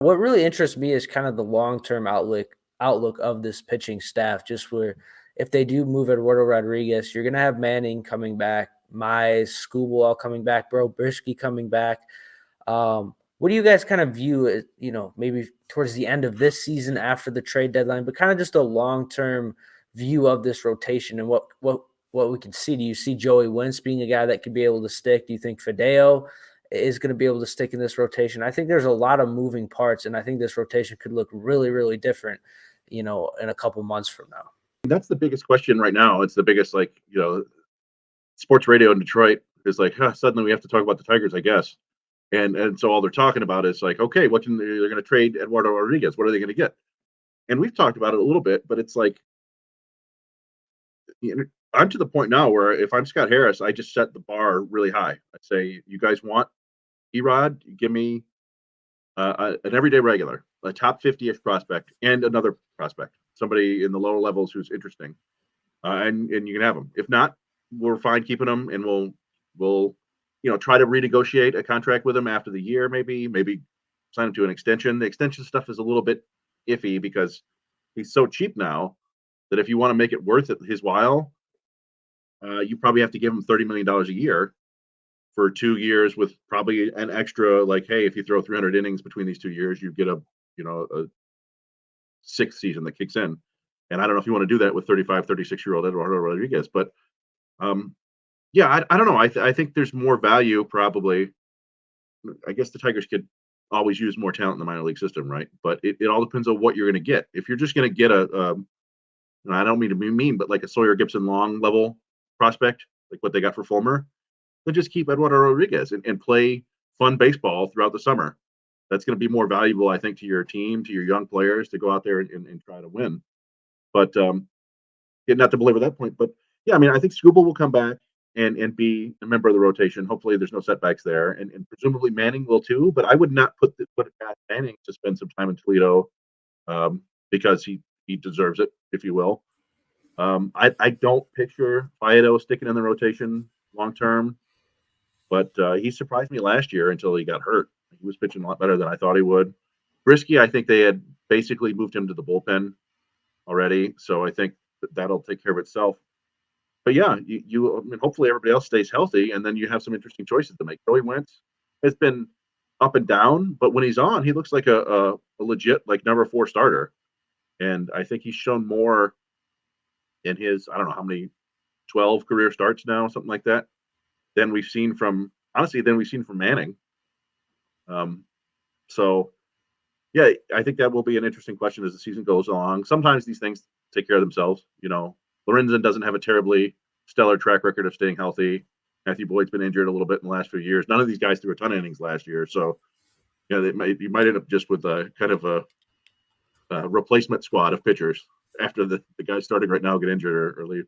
What really interests me is kind of the long-term outlook of this pitching staff, just where if they do move Eduardo Rodriguez, you're gonna have Manning coming back, Mize, Skubal all coming back, Bro Brisky coming back. What do you guys kind of view as, maybe towards the end of this season after the trade deadline, but kind of just a long-term view of this rotation and what we can see? Do you see Joey Wentz being a guy that could be able to stick? Do you think Fideo is going to be able to stick in this rotation? I think there's a lot of moving parts, and I think this rotation could look really, really different, in a couple months from now. That's the biggest question right now. It's the biggest, sports radio in Detroit is like, huh, suddenly we have to talk about the Tigers, I guess. And so all they're talking about is like, okay, they're going to trade Eduardo Rodriguez. What are they going to get? And we've talked about it a little bit, but it's like, I'm to the point now where if I'm Scott Harris, I just set the bar really high. I say, you guys want Erod? Give me an everyday regular, a top 50-ish prospect, and another prospect, somebody in the lower levels who's interesting, and you can have them. If not, we're fine keeping them, and we'll try to renegotiate a contract with him after the year, maybe sign him to an extension. The extension stuff is a little bit iffy because he's so cheap now that if you want to make it worth his while, you probably have to give him $30 million a year for 2 years with probably an extra, like, hey, if you throw 300 innings between these 2 years, you get a sixth season that kicks in. And I don't know if you want to do that with 35, 36-year-old Eduardo Rodriguez, but yeah, I don't know. I think there's more value probably. I guess the Tigers could always use more talent in the minor league system, right? But it all depends on what you're going to get. If you're just going to get and I don't mean to be mean, but like a Sawyer Gipson Long level prospect, like what they got for Fulmer, then just keep Eduardo Rodriguez and play fun baseball throughout the summer. That's going to be more valuable, I think, to your team, to your young players to go out there and try to win. But not to belabor that point, but yeah, I mean, I think Skubal will come back and be a member of the rotation. Hopefully, there's no setbacks there, and presumably Manning will too. But I would not put it past Manning to spend some time in Toledo because he deserves it, if you will. I don't picture Faedo sticking in the rotation long term, but he surprised me last year until he got hurt. He was pitching a lot better than I thought he would. Brisky, I think they had basically moved him to the bullpen already, so I think that'll take care of itself. But yeah, I mean, hopefully everybody else stays healthy, and then you have some interesting choices to make. Joey Wentz has been up and down, but when he's on, he looks like a legit like number 4 starter, and I think he's shown more in his, I don't know how many, 12 career starts now, something like that, than we've seen from Manning. So yeah, I think that will be an interesting question as the season goes along. Sometimes these things take care of themselves. Lorenzen doesn't have a terribly stellar track record of staying healthy. Matthew Boyd's been injured a little bit in the last few years. None of these guys threw a ton of innings last year, so you might end up just with a kind of a replacement squad of pitchers after the guys starting right now get injured or leave.